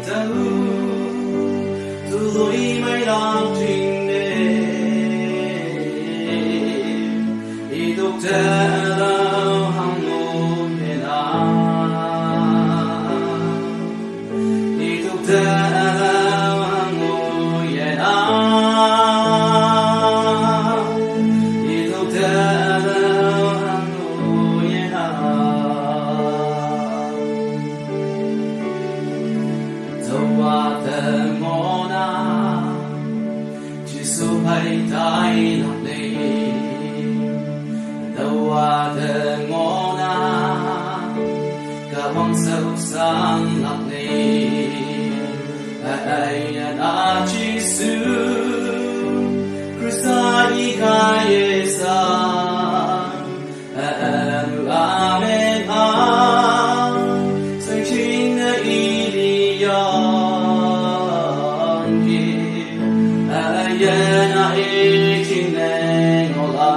tàu tu lối mấy lòng trình đề tục theo hằng ngôn hề la tục theo hằng ngôn hề la tục theo hằng ngôn hề la dẫu qua tầng ngõ na chỉ số hay thay lòng đi đâu qua tầng ngõ na cả bóng sâu sang lòng đi ai đã chỉ sư Christa y khai sa amen sang chính ý đi yon ki ayana e chính ngola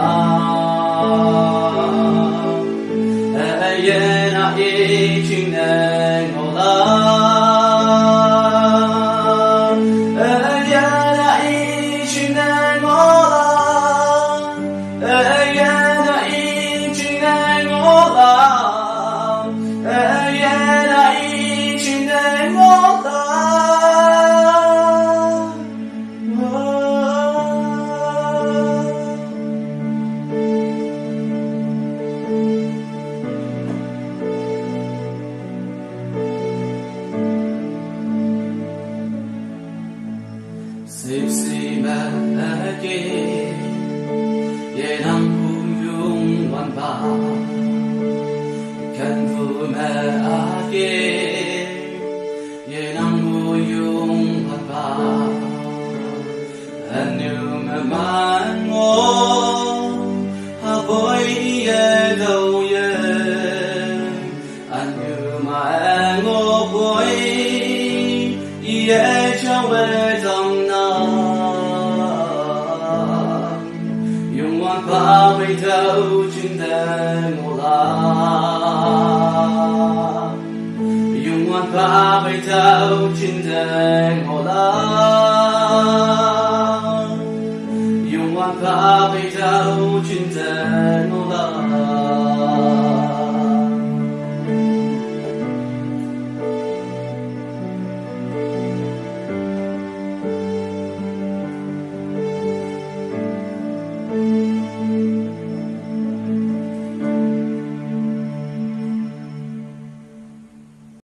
ayana e chính ngola Sip ma ake ye nam hu yung wan ba kan fu ma ake ye nam hu yung wan ba anu ma man mo ha boy ye do ye anu ma ngo boy ye chang we dong ba bay thâu trên đàn ngô la dùng ngoan ba bay thâu trên đàn ngô la dùng ngoan ba bay thâu trên đàn ngô la